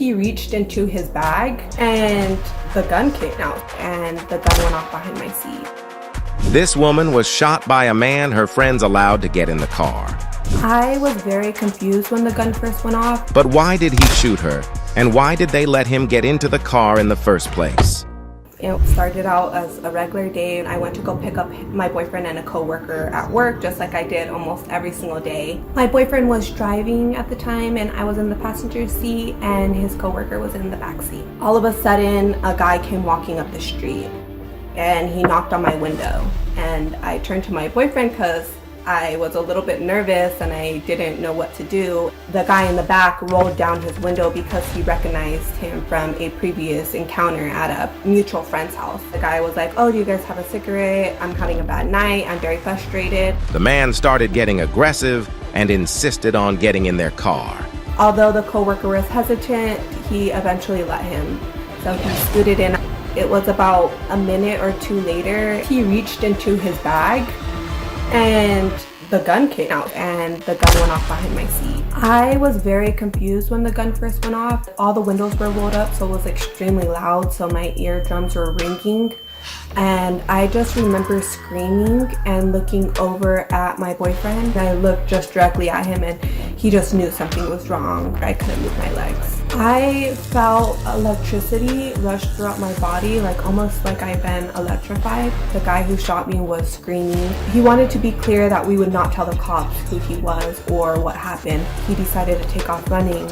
He reached into his bag and the gun came out and the gun went off behind my seat. This woman was shot by a man her friends allowed to get in the car. I was very confused when the gun first went off. But why did he shoot her? And why did they let him get into the car in the first place? It started out as a regular day. I went to go pick up my boyfriend and a coworker at work, just like I did almost every single day. My boyfriend was driving at the time and I was in the passenger seat and his coworker was in the back seat. All of a sudden, a guy came walking up the street and he knocked on my window. And I turned to my boyfriend because I was a little bit nervous and I didn't know what to do. The guy in the back rolled down his window because he recognized him from a previous encounter at a mutual friend's house. The guy was like, "Oh, do you guys have a cigarette? I'm having a bad night. I'm very frustrated." The man started getting aggressive and insisted on getting in their car. Although the coworker was hesitant, he eventually let him. So he scooted in. It was about a minute or two later, he reached into his bag and the gun came out and the gun went off behind my seat. I was very confused when the gun first went off. All the windows were rolled up, so it was extremely loud, so my eardrums were ringing. And I just remember screaming and looking over at my boyfriend. I looked just directly at him and he just knew something was wrong. I couldn't move my legs. I felt electricity rush throughout my body, like almost like I've been electrified. The guy who shot me was screaming. He wanted to be clear that we would not tell the cops who he was or what happened. He decided to take off running.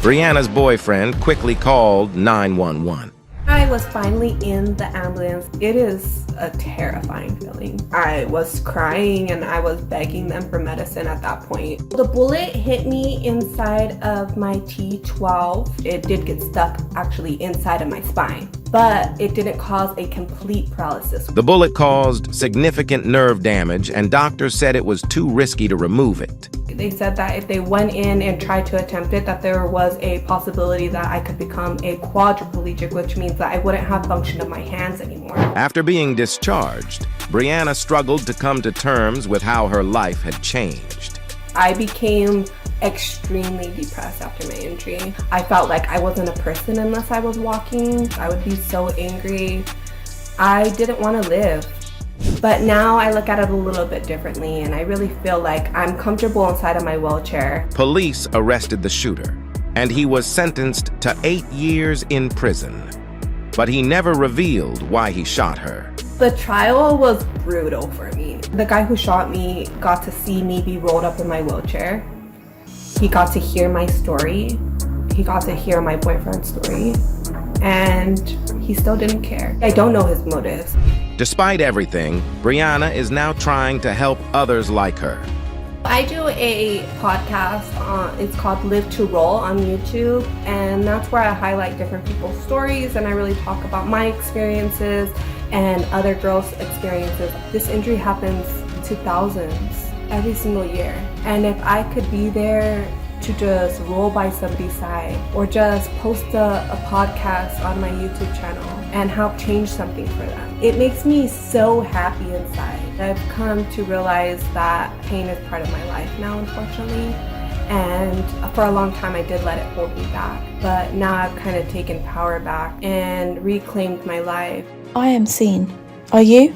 Brianna's boyfriend quickly called 911. I was finally in the ambulance. It is a terrifying feeling. I was crying and I was begging them for medicine at that point. The bullet hit me inside of my T12. It did get stuck actually inside of my spine, but it didn't cause a complete paralysis. The bullet caused significant nerve damage and doctors said it was too risky to remove it. They said that if they went in and tried to attempt it, that there was a possibility that I could become a quadriplegic, which means that I wouldn't have function of my hands anymore. After being discharged, Brianna struggled to come to terms with how her life had changed. I became extremely depressed after my injury. I felt like I wasn't a person unless I was walking. I would be so angry. I didn't want to live. But now I look at it a little bit differently and I really feel like I'm comfortable inside of my wheelchair. Police arrested the shooter and he was sentenced to 8 years in prison. But he never revealed why he shot her. The trial was brutal for me. The guy who shot me got to see me be rolled up in my wheelchair. He got to hear my story. He got to hear my boyfriend's story. And he still didn't care. I don't know his motives. Despite everything, Brianna is now trying to help others like her. I do a podcast, it's called Live to Roll on YouTube, and that's where I highlight different people's stories and I really talk about my experiences and other girls' experiences. This injury happens to thousands every single year, and if I could be there to just roll by somebody's side or just post a podcast on my YouTube channel and help change something for them, it makes me so happy inside. I've come to realize that pain is part of my life now, unfortunately, and for a long time I did let it hold me back, but now I've kind of taken power back and reclaimed my life. I am seen. Are you?